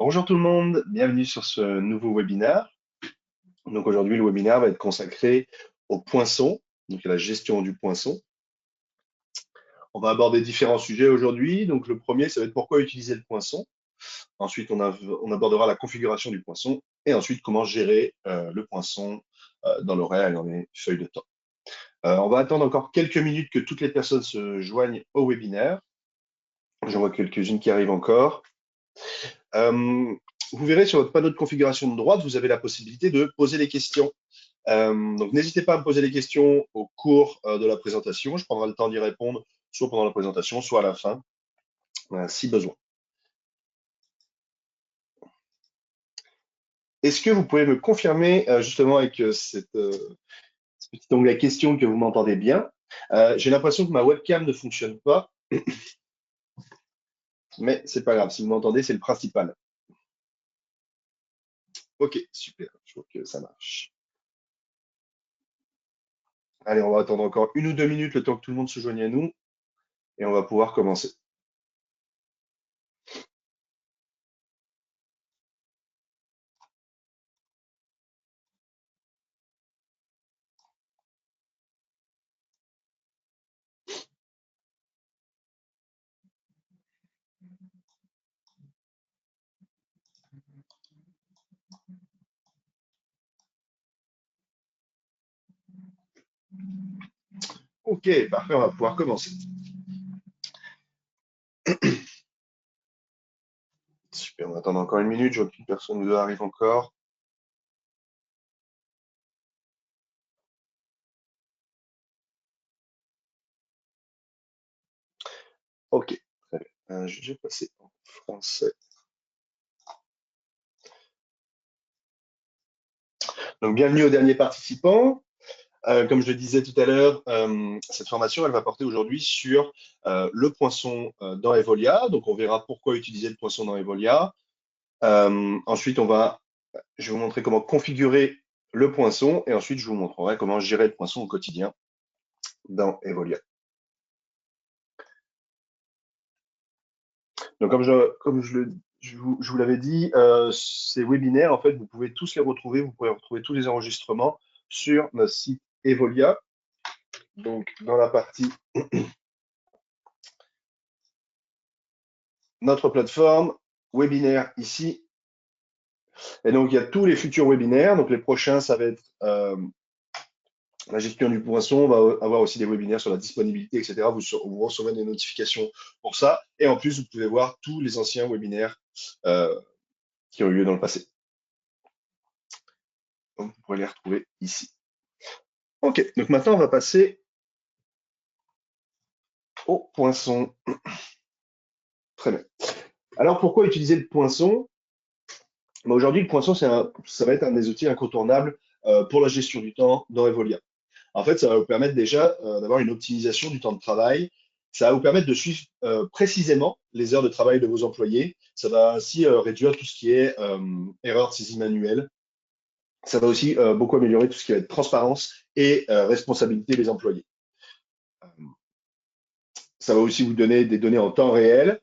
Bonjour tout le monde, bienvenue sur ce nouveau webinaire. Donc aujourd'hui, le webinaire va être consacré au poinçon, donc à la gestion du poinçon. On va aborder différents sujets aujourd'hui. Donc le premier, ça va être pourquoi utiliser le poinçon. Ensuite, on abordera la configuration du poinçon et ensuite comment gérer le poinçon dans l'horaire et dans les feuilles de temps. On va attendre encore quelques minutes que toutes les personnes se joignent au webinaire. J'en vois quelques-unes qui arrivent encore. Euh, Vous verrez sur votre panneau de configuration de droite, vous avez la possibilité de poser des questions. Donc n'hésitez pas à me poser des questions au cours de la présentation. Je prendrai le temps d'y répondre, soit pendant la présentation, soit à la fin, si besoin. Est-ce que vous pouvez me confirmer, justement, avec ce petit onglet questions, que vous m'entendez bien? J'ai l'impression que ma webcam ne fonctionne pas, mais c'est pas grave. Si vous m'entendez, c'est le principal. Ok, super. Je vois que ça marche. Allez, on va attendre encore 1 ou 2 minutes le temps que tout le monde se joigne à nous et on va pouvoir commencer. Ok, parfait, on va pouvoir commencer. Super, on va attendre encore 1 minute. Je vois qu'une personne ou deux arrive encore. Ok, très bien. Je vais passer en français. Donc, bienvenue aux derniers participants. Comme je le disais tout à l'heure, cette formation, elle va porter aujourd'hui sur le poinçon dans Evolia. Donc, on verra pourquoi utiliser le poinçon dans Evolia. Ensuite, je vais vous montrer comment configurer le poinçon et ensuite, je vous montrerai comment gérer le poinçon au quotidien dans Evolia. Donc, je vous l'avais dit, ces webinaires, en fait, vous pouvez tous les retrouver, vous pouvez retrouver tous les enregistrements sur notre site Evolia. Donc, dans la partie notre plateforme, webinaire ici. Et donc, il y a tous les futurs webinaires. Donc, les prochains, ça va être la gestion du poinçon. On va avoir aussi des webinaires sur la disponibilité, etc. Vous recevrez des notifications pour ça. Et en plus, vous pouvez voir tous les anciens webinaires euh, qui ont eu lieu dans le passé. Donc, vous pourrez les retrouver ici. OK, donc maintenant, on va passer au poinçon. Très bien. Alors, pourquoi utiliser le poinçon? Aujourd'hui, le poinçon, ça va être un des outils incontournables pour la gestion du temps dans Evolia. En fait, ça va vous permettre déjà d'avoir une optimisation du temps de travail. Ça va vous permettre de suivre précisément les heures de travail de vos employés. Ça va ainsi réduire tout ce qui est erreur de saisie manuelle. Ça va aussi beaucoup améliorer tout ce qui va être transparence et responsabilité des employés. Ça va aussi vous donner des données en temps réel.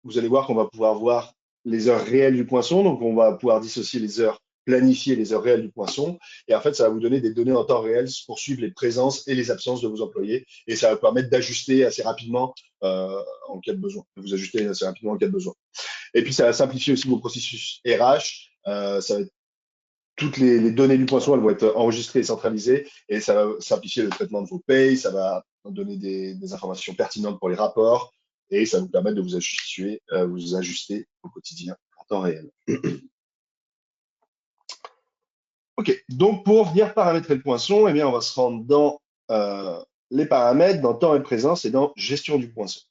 Vous allez voir qu'on va pouvoir voir les heures réelles du poinçon. Donc, on va pouvoir dissocier les heures planifiées et les heures réelles du poinçon. Et en fait, ça va vous donner des données en temps réel pour suivre les présences et les absences de vos employés. Et ça va vous permettre d'ajuster assez rapidement en cas de besoin. De vous ajuster assez rapidement en cas de besoin. Et puis, ça va simplifier aussi vos processus RH. Ça va être toutes les données du poinçon, elles vont être enregistrées et centralisées et ça va simplifier le traitement de vos payes, ça va donner des informations pertinentes pour les rapports et ça va vous permettre de vous ajuster au quotidien en temps réel. OK, donc pour venir paramétrer le poinçon, eh bien, on va se rendre dans les paramètres, dans temps et présence et dans gestion du poinçon.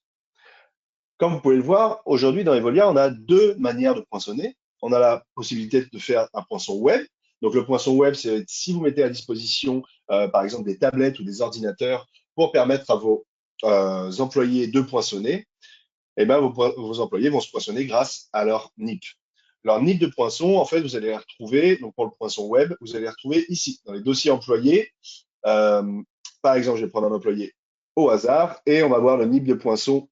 Comme vous pouvez le voir, aujourd'hui dans Evolia, on a deux manières de poinçonner. On a la possibilité de faire un poinçon web. Donc le poinçon web, c'est si vous mettez à disposition, par exemple, des tablettes ou des ordinateurs pour permettre à vos employés de poinçonner, eh ben, vos employés vont se poinçonner grâce à leur NIP. Leur NIP de poinçon, en fait, vous allez les retrouver, donc pour le poinçon web, vous allez les retrouver ici, dans les dossiers employés. Euh, Par exemple, je vais prendre un employé au hasard et on va voir le NIP de poinçon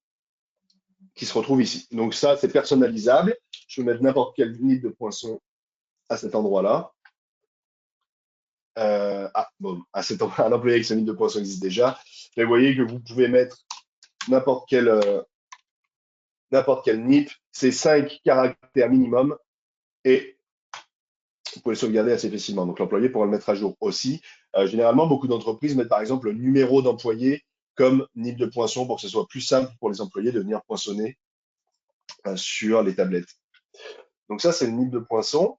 qui se retrouve ici. Donc ça, c'est personnalisable. Je peux mettre n'importe quel nid de poisson à cet endroit-là. Bon, un employé avec ce nid de poisson existe déjà. Mais vous voyez que vous pouvez mettre n'importe quel NIP, c'est 5 caractères minimum et vous pouvez le sauvegarder assez facilement. Donc l'employé pourra le mettre à jour aussi. Généralement, beaucoup d'entreprises mettent par exemple le numéro d'employé comme NIP de poinçon pour que ce soit plus simple pour les employés de venir poinçonner sur les tablettes. Donc ça, c'est le NIP de poinçon.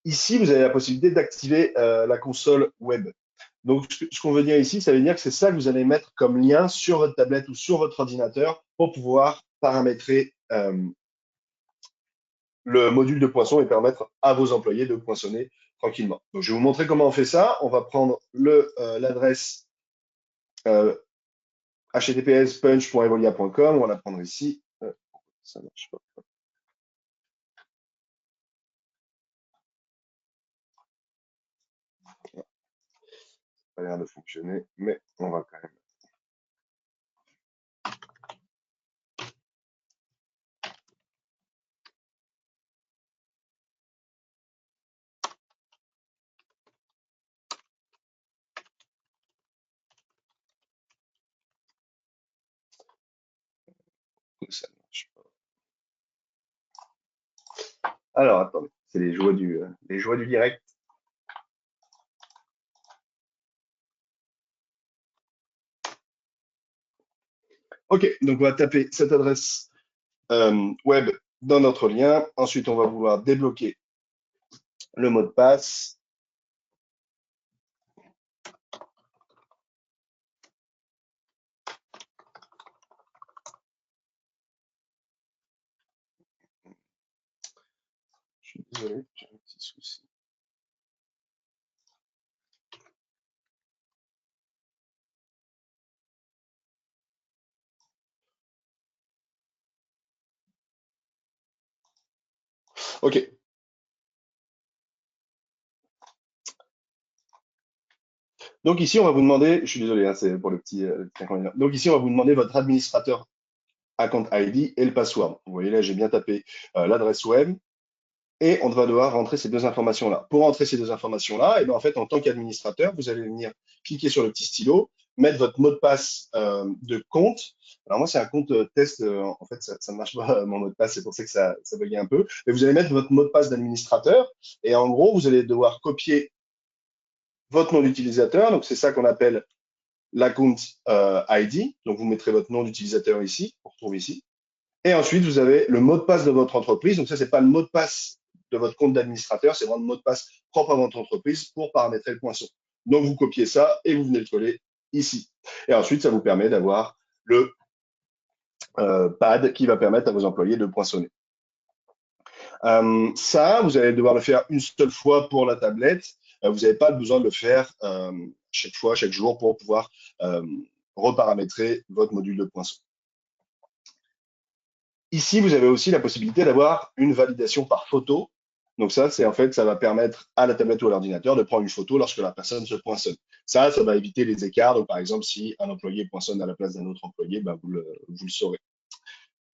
Ici, vous avez la possibilité d'activer la console web. Donc, ce qu'on veut dire ici, ça veut dire que c'est ça que vous allez mettre comme lien sur votre tablette ou sur votre ordinateur pour pouvoir paramétrer le module de poinçon et permettre à vos employés de poinçonner tranquillement. Donc, je vais vous montrer comment on fait ça. On va prendre l'adresse https://punch.evolia.com. On va la prendre ici. Ça marche pas. Ça n'a pas l'air de fonctionner, mais on va quand même. Ça marche pas. Alors, attendez, c'est les joies du direct. OK, donc on va taper cette adresse web dans notre lien. Ensuite, on va vouloir débloquer le mot de passe. Je suis désolé, j'ai un petit souci. OK. Donc ici, on va vous demander, je suis désolé, hein, c'est pour le petit inconvénient. Donc ici, on va vous demander votre administrateur account ID et le password. Vous voyez là, j'ai bien tapé l'adresse web et on va devoir rentrer ces deux informations-là. Pour rentrer ces deux informations-là, et ben en fait, en tant qu'administrateur, vous allez venir cliquer sur le petit stylo, mettre votre mot de passe de compte. Alors moi, c'est un compte test. En fait, ça ne marche pas mon mot de passe, c'est pour ça que ça buguait un peu. Mais vous allez mettre votre mot de passe d'administrateur et en gros, vous allez devoir copier votre nom d'utilisateur. Donc c'est ça qu'on appelle l'account ID. Donc vous mettrez votre nom d'utilisateur ici, on retrouve ici. Et ensuite, vous avez le mot de passe de votre entreprise. Donc ça, c'est pas le mot de passe de votre compte d'administrateur, c'est vraiment le mot de passe propre à votre entreprise pour paramétrer le poinçon. Donc vous copiez ça et vous venez le coller ici. Et ensuite, ça vous permet d'avoir le pad qui va permettre à vos employés de poinçonner. Ça, vous allez devoir le faire une seule fois pour la tablette. Vous n'avez pas besoin de le faire chaque fois, chaque jour pour pouvoir reparamétrer votre module de poinçon. Ici, vous avez aussi la possibilité d'avoir une validation par photo. Donc ça, c'est en fait, ça va permettre à la tablette ou à l'ordinateur de prendre une photo lorsque la personne se poinçonne. Ça va éviter les écarts. Donc par exemple, si un employé poinçonne à la place d'un autre employé, ben, vous le saurez.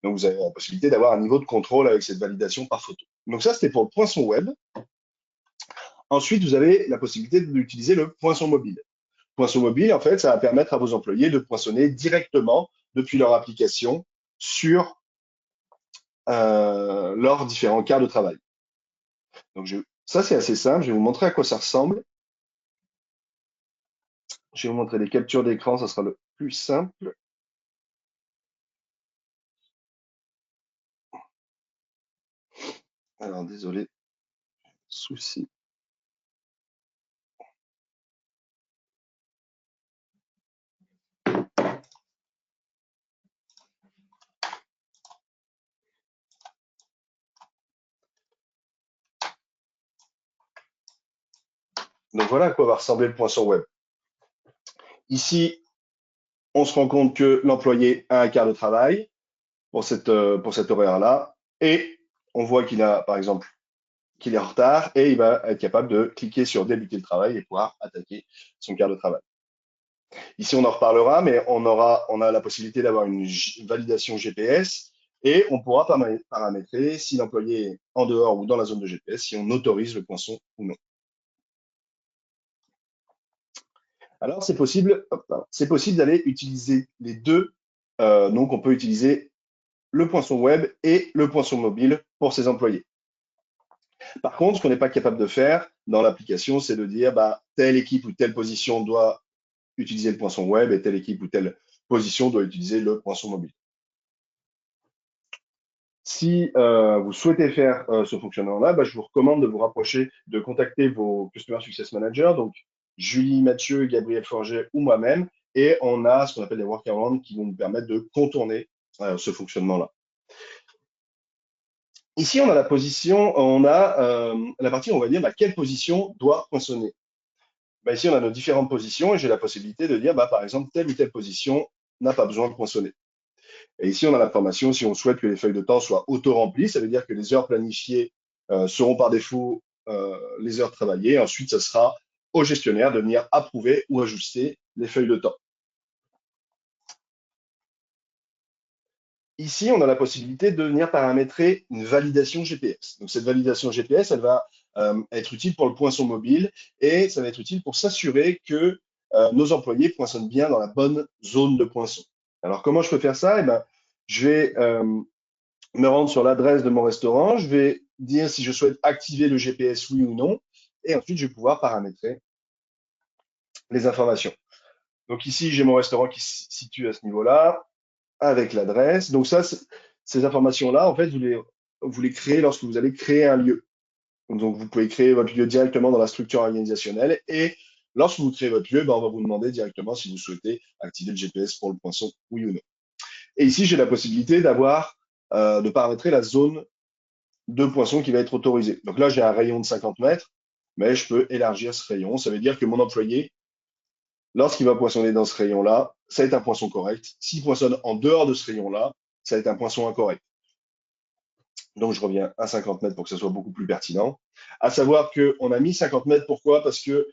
Donc vous avez la possibilité d'avoir un niveau de contrôle avec cette validation par photo. Donc ça, c'était pour le poinçon web. Ensuite, vous avez la possibilité d'utiliser le poinçon mobile. Poinçon mobile, en fait, ça va permettre à vos employés de poinçonner directement depuis leur application sur leurs différents quarts de travail. Donc ça, c'est assez simple. Je vais vous montrer à quoi ça ressemble. Je vais vous montrer des captures d'écran, ça sera le plus simple. Alors, désolé, souci. Donc voilà à quoi va ressembler le poinçon web. Ici, on se rend compte que l'employé a un quart de travail pour cet horaire-là. Et on voit qu'il a, par exemple, qu'il est en retard et il va être capable de cliquer sur débuter le travail et pouvoir attaquer son quart de travail. Ici, on en reparlera, mais on a la possibilité d'avoir une validation GPS et on pourra paramétrer si l'employé est en dehors ou dans la zone de GPS, si on autorise le poinçon ou non. Alors, c'est possible d'aller utiliser les deux. Donc, on peut utiliser le poinçon web et le poinçon mobile pour ses employés. Par contre, ce qu'on n'est pas capable de faire dans l'application, c'est de dire bah, telle équipe ou telle position doit utiliser le poinçon web et telle équipe ou telle position doit utiliser le poinçon mobile. Si vous souhaitez faire ce fonctionnement-là, bah, je vous recommande de vous rapprocher, de contacter vos Customer Success Managers, donc Julie, Mathieu, Gabriel Forget ou moi-même, et on a ce qu'on appelle des workarounds qui vont nous permettre de contourner ce fonctionnement-là. Ici, on a la position, on a la partie où on va dire bah, quelle position doit poinçonner. Bah, ici, on a nos différentes positions et j'ai la possibilité de dire, bah, par exemple, telle ou telle position n'a pas besoin de poinçonner. Et ici, on a l'information, si on souhaite que les feuilles de temps soient auto-remplies, ça veut dire que les heures planifiées seront par défaut les heures travaillées. Ensuite, ce sera au gestionnaire de venir approuver ou ajuster les feuilles de temps. Ici, on a la possibilité de venir paramétrer une validation GPS. Donc, cette validation GPS, elle va être utile pour le poinçon mobile et ça va être utile pour s'assurer que nos employés poinçonnent bien dans la bonne zone de poinçon. Alors, comment je peux faire ça? Eh ben, je vais me rendre sur l'adresse de mon restaurant, je vais dire si je souhaite activer le GPS, oui ou non, et ensuite je vais pouvoir paramétrer les informations. Donc ici, j'ai mon restaurant qui se situe à ce niveau-là, avec l'adresse. Donc ça, ces informations-là, en fait, vous les créez lorsque vous allez créer un lieu. Donc vous pouvez créer votre lieu directement dans la structure organisationnelle, et lorsque vous créez votre lieu, ben, on va vous demander directement si vous souhaitez activer le GPS pour le poinçon, oui ou non. Et ici, j'ai la possibilité de paramétrer la zone de poinçons qui va être autorisé. Donc là, j'ai un rayon de 50 mètres, mais je peux élargir ce rayon. Ça veut dire que mon employé, lorsqu'il va poinçonner dans ce rayon-là, ça va être un poinçon correct. S'il poinçonne en dehors de ce rayon-là, ça va être un poinçon incorrect. Donc je reviens à 50 mètres pour que ça soit beaucoup plus pertinent. À savoir qu'on a mis 50 mètres, pourquoi? Parce que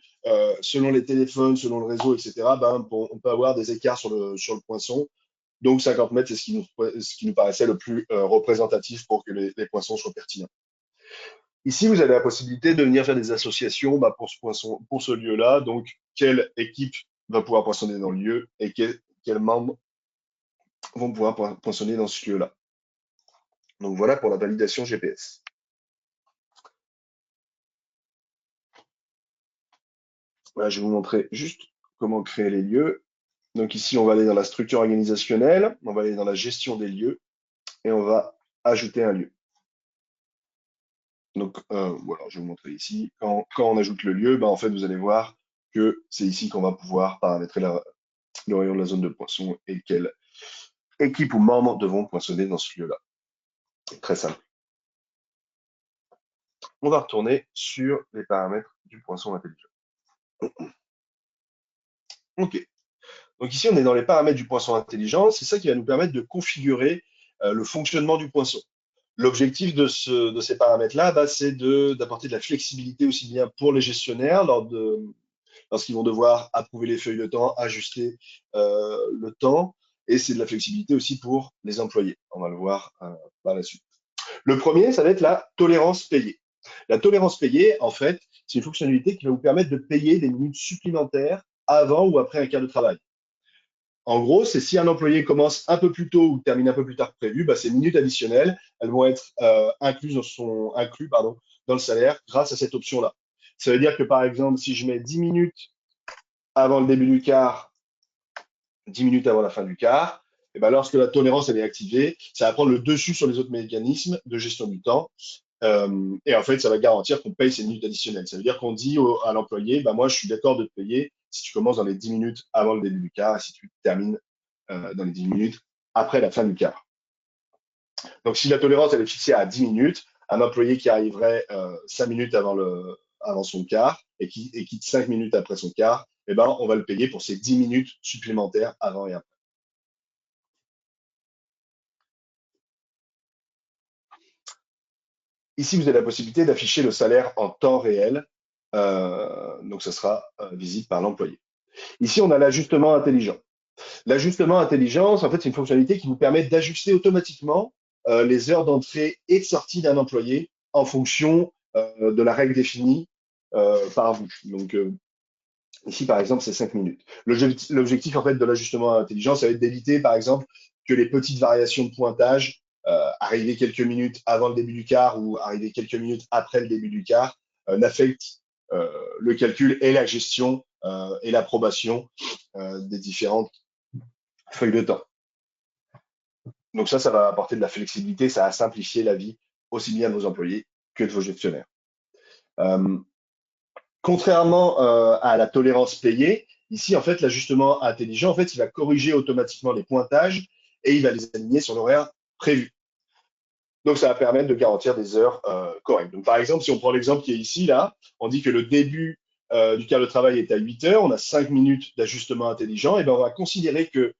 selon les téléphones, selon le réseau, etc., ben, on peut avoir des écarts sur le poinçon. Donc 50 mètres, c'est ce qui nous paraissait le plus représentatif pour que les poinçons soient pertinents. Ici, vous avez la possibilité de venir faire des associations bah, pour ce lieu-là. Donc, quelle équipe va pouvoir poinçonner dans le lieu et quels membres vont pouvoir poinçonner dans ce lieu-là. Donc, voilà pour la validation GPS. Voilà, je vais vous montrer juste comment créer les lieux. Donc, ici, on va aller dans la structure organisationnelle, on va aller dans la gestion des lieux et on va ajouter un lieu. Donc, voilà, je vais vous montrer ici. Quand on ajoute le lieu, bah, en fait, vous allez voir que c'est ici qu'on va pouvoir paramétrer le rayon de la zone de poinçon et quelle équipe ou membres devront poinçonner dans ce lieu-là. Très simple. On va retourner sur les paramètres du poinçon intelligent. OK. Donc ici, on est dans les paramètres du poinçon intelligent. C'est ça qui va nous permettre de configurer le fonctionnement du poinçon. L'objectif de ces paramètres-là, bah, c'est d'apporter de la flexibilité aussi bien pour les gestionnaires lorsqu'ils vont devoir approuver les feuilles de temps, ajuster le temps, et c'est de la flexibilité aussi pour les employés. On va le voir par la suite. Le premier, ça va être la tolérance payée. La tolérance payée, en fait, c'est une fonctionnalité qui va vous permettre de payer des minutes supplémentaires avant ou après un quart de travail. En gros, c'est si un employé commence un peu plus tôt ou termine un peu plus tard que prévu, bah, ces minutes additionnelles, elles vont être incluses dans le salaire grâce à cette option-là. Ça veut dire que par exemple, si je mets 10 minutes avant le début du quart, 10 minutes avant la fin du quart, et ben lorsque la tolérance elle est activée, ça va prendre le dessus sur les autres mécanismes de gestion du temps. Et en fait, ça va garantir qu'on paye ces minutes additionnelles. Ça veut dire qu'on dit à l'employé, bah, moi, je suis d'accord de te payer si tu commences dans les 10 minutes avant le début du quart et si tu termines dans les 10 minutes après la fin du quart. Donc, si la tolérance elle est fixée à 10 minutes, un employé qui arriverait 5 minutes avant son quart et qui quitte 5 minutes après son quart, eh ben, on va le payer pour ces 10 minutes supplémentaires avant et après. Ici, vous avez la possibilité d'afficher le salaire en temps réel. Donc, ça sera visible par l'employé. Ici, on a l'ajustement intelligent. L'ajustement intelligent, en fait, c'est une fonctionnalité qui vous permet d'ajuster automatiquement les heures d'entrée et de sortie d'un employé en fonction de la règle définie par vous. Donc, ici, par exemple, c'est 5 minutes. L'objectif, en fait, de l'ajustement intelligent, ça va être d'éviter, par exemple, que les petites variations de pointage, arriver quelques minutes avant le début du quart ou arriver quelques minutes après le début du quart, n'affectent le calcul et la gestion et l'approbation des différentes feuilles de temps. Donc ça va apporter de la flexibilité, ça va simplifier la vie aussi bien de vos employés que de vos gestionnaires. Euh, Contrairement à la tolérance payée, ici, en fait, l'ajustement intelligent, en fait, il va corriger automatiquement les pointages et il va les aligner sur l'horaire prévu. Donc, ça va permettre de garantir des heures correctes. Donc, par exemple, si on prend l'exemple qui est ici, là, on dit que le début du quart de travail est à 8 heures, on a 5 minutes d'ajustement intelligent, et bien on va considérer que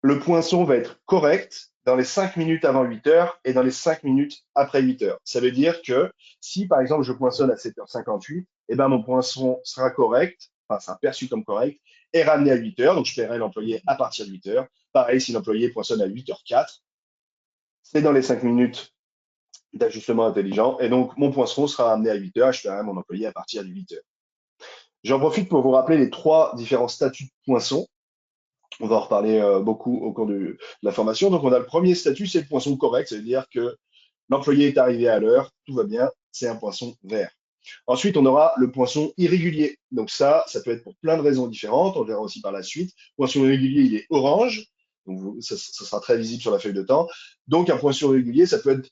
le poinçon va être correct dans les 5 minutes avant 8 heures et dans les 5 minutes après 8 heures. Ça veut dire que si, par exemple, je poinçonne à 7h58, eh ben, mon poinçon sera correct, enfin, sera perçu comme correct, et ramené à 8 heures. Donc, je paierai l'employé à partir de 8 heures. Pareil, si l'employé poinçonne à 8h04, c'est dans les 5 minutes d'ajustement intelligent. Et donc, mon poinçon sera ramené à 8 heures et je paierai mon employé à partir de 8 heures. J'en profite pour vous rappeler les 3 différents statuts de poinçon. On va en reparler beaucoup au cours de la formation. Donc, on a le premier statut, c'est le poinçon correct. Ça veut dire que l'employé est arrivé à l'heure, tout va bien, c'est un poinçon vert. Ensuite, on aura le poinçon irrégulier. Donc ça peut être pour plein de raisons différentes. On le verra aussi par la suite. Poinçon irrégulier, il est orange. Donc ça sera très visible sur la feuille de temps. Donc un poinçon irrégulier, ça peut être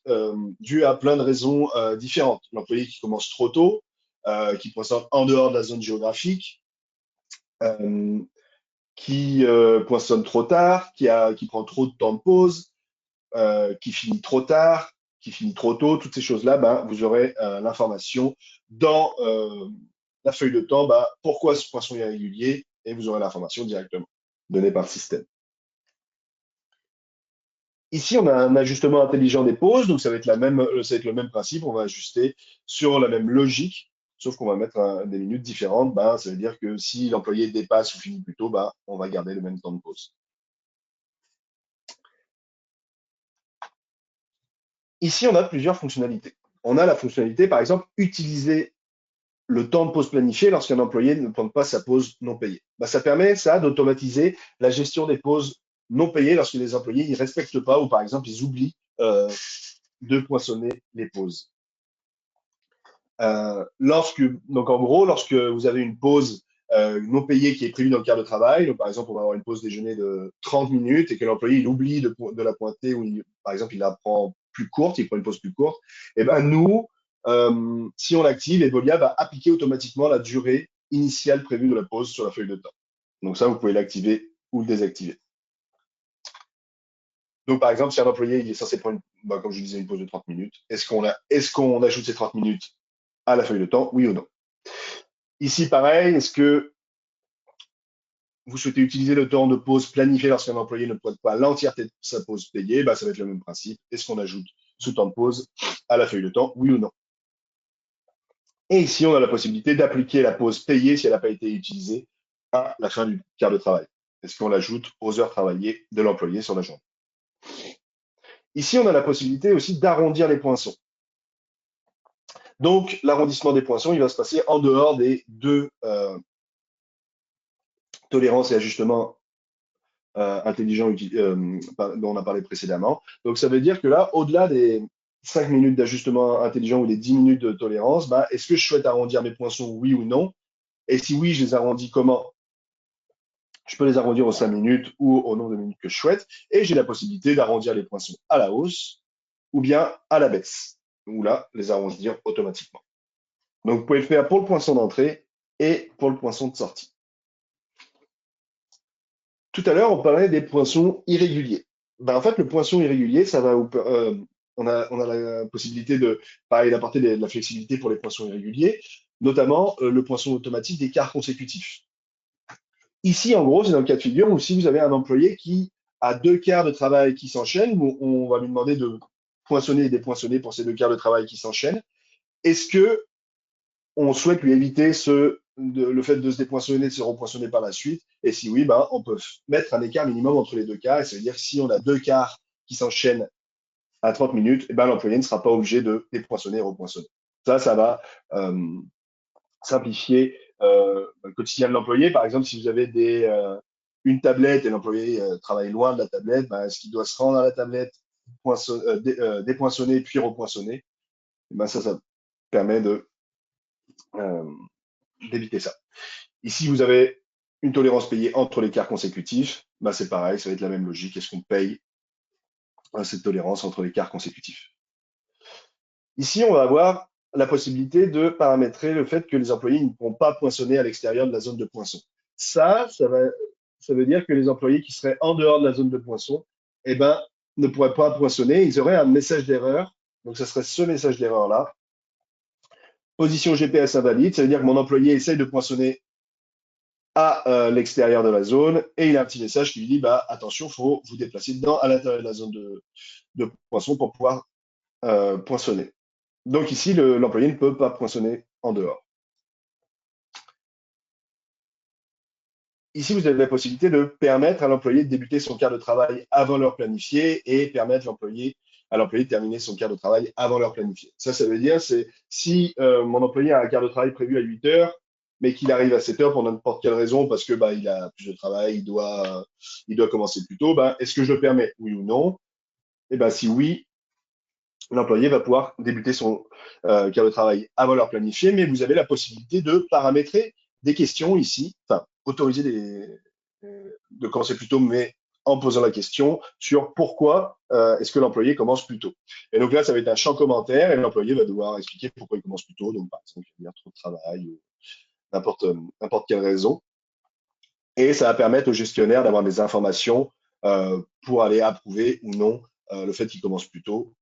dû à plein de raisons différentes. L'employé qui commence trop tôt, qui poinçonne en dehors de la zone géographique, euh, qui poinçonne trop tard, qui prend trop de temps de pause, qui finit trop tard, qui finit trop tôt, toutes ces choses-là, ben, vous aurez l'information dans la feuille de temps, ben, pourquoi ce poinçon est irrégulier, et vous aurez l'information directement donnée par le système. Ici, on a un ajustement intelligent des pauses, donc ça va être le même principe, on va ajuster sur la même logique, sauf qu'on va mettre des minutes différentes. Ben, ça veut dire que si l'employé dépasse ou finit plus tôt, ben, on va garder le même temps de pause. Ici, on a plusieurs fonctionnalités. On a la fonctionnalité, par exemple, utiliser le temps de pause planifié lorsqu'un employé ne prend pas sa pause non payée. Ben, ça permet d'automatiser la gestion des pauses non payées lorsque les employés ne respectent pas ou par exemple ils oublient de poinçonner les pauses. Donc en gros, lorsque vous avez une pause non payée qui est prévue dans le quart de travail, donc par exemple on va avoir une pause déjeuner de 30 minutes et que l'employé il oublie de la pointer ou par exemple il la prend plus courte, il prend une pause plus courte, et ben nous, si on l'active, Evolia va appliquer automatiquement la durée initiale prévue de la pause sur la feuille de temps. Donc ça, vous pouvez l'activer ou le désactiver. Donc par exemple, si un employé il est censé prendre, comme je disais, une pause de 30 minutes, est-ce qu'on ajoute ces 30 minutes à la feuille de temps, oui ou non? Ici, pareil, est-ce que vous souhaitez utiliser le temps de pause planifié lorsqu'un employé ne pointe pas l'entièreté de sa pause payée? Ça va être le même principe. Est-ce qu'on ajoute ce temps de pause à la feuille de temps, oui ou non? Et ici, on a la possibilité d'appliquer la pause payée si elle n'a pas été utilisée à la fin du quart de travail. Est-ce qu'on l'ajoute aux heures travaillées de l'employé sur la journée? Ici, on a la possibilité aussi d'arrondir les poinçons. Donc, l'arrondissement des poinçons, il va se passer en dehors des deux tolérances et ajustements intelligents dont on a parlé précédemment. Donc, ça veut dire que là, au-delà des 5 minutes d'ajustement intelligent ou des 10 minutes de tolérance, est-ce que je souhaite arrondir mes poinçons, oui ou non? Et si oui, je les arrondis comment? Je peux les arrondir aux 5 minutes ou au nombre de minutes que je souhaite. Et j'ai la possibilité d'arrondir les poinçons à la hausse ou bien à la baisse, ou là, les arrondir automatiquement. Donc, vous pouvez le faire pour le poinçon d'entrée et pour le poinçon de sortie. Tout à l'heure, on parlait des poinçons irréguliers. En fait, le poinçon irrégulier, on a la possibilité d'apporter de la flexibilité pour les poinçons irréguliers, notamment le poinçon automatique des quarts consécutifs. Ici, en gros, c'est dans le cas de figure où si vous avez un employé qui a 2 quarts de travail qui s'enchaînent, on va lui demander de poinçonner et dépoinçonner pour ces 2 quarts de travail qui s'enchaînent. Est-ce que on souhaite lui éviter ce le fait de se dépoinçonner, de se repoinçonner par la suite? Et si oui, ben, on peut mettre un écart minimum entre les deux quarts. Et ça veut dire que si on a deux quarts qui s'enchaînent à 30 minutes, eh ben, l'employé ne sera pas obligé de dépoinçonner et repoinçonner. Ça va simplifier le quotidien de l'employé. Par exemple, si vous avez une tablette et l'employé travaille loin de la tablette, ben, est-ce qu'il doit se rendre à la tablette, dépoinçonner puis repoinçonner? Eh ben, ça permet euh, d'éviter ça. Ici, vous avez une tolérance payée entre les quarts consécutifs. Ben, c'est pareil, ça va être la même logique. Est-ce qu'on paye cette tolérance entre les quarts consécutifs? Ici, on va avoir la possibilité de paramétrer le fait que les employés ne pourront pas poinçonner à l'extérieur de la zone de poinçon. Ça veut dire que les employés qui seraient en dehors de la zone de poinçon, eh ben, ne pourraient pas poinçonner. Ils auraient un message d'erreur. Donc, ce serait ce message d'erreur-là. Position GPS invalide, ça veut dire que mon employé essaye de poinçonner à l'extérieur de la zone et il a un petit message qui lui dit bah, attention, il faut vous déplacer à l'intérieur de la zone de poinçon pour pouvoir poinçonner. Donc ici, l'employé ne peut pas poinçonner en dehors. Ici, vous avez la possibilité de permettre à l'employé de débuter son quart de travail avant l'heure planifiée et permettre à l'employé de terminer son quart de travail avant l'heure planifiée. Ça veut dire, c'est si mon employé a un quart de travail prévu à 8 heures, mais qu'il arrive à 7 heures pour n'importe quelle raison, parce que bah, il a plus de travail, il doit commencer plus tôt, bah, est-ce que je le permets, oui ou non? Et ben si oui, l'employé va pouvoir débuter son quart de travail avant l'heure planifiée, mais vous avez la possibilité de paramétrer des questions ici, enfin, autoriser de commencer plus tôt, mais en posant la question sur pourquoi est-ce que l'employé commence plus tôt. Et donc là, ça va être un champ commentaire et l'employé va devoir expliquer pourquoi il commence plus tôt. Donc, par exemple, il y a trop de travail ou n'importe quelle raison. Et ça va permettre au gestionnaire d'avoir des informations pour aller approuver ou non le fait qu'il commence plus tôt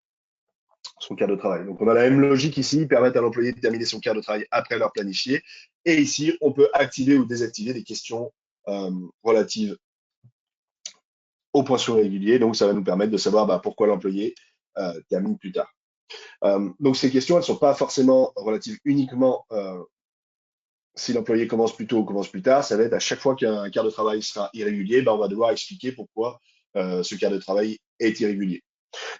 son quart de travail. Donc, on a la même logique ici, permettre à l'employé de terminer son quart de travail après l'heure planifiée. Et ici, on peut activer ou désactiver des questions relatives aux poinçons réguliers. Donc, ça va nous permettre de savoir bah, pourquoi l'employé termine plus tard. Donc, ces questions, elles ne sont pas forcément relatives uniquement si l'employé commence plus tôt ou commence plus tard. Ça va être à chaque fois qu'un quart de travail sera irrégulier, bah, on va devoir expliquer pourquoi ce quart de travail est irrégulier.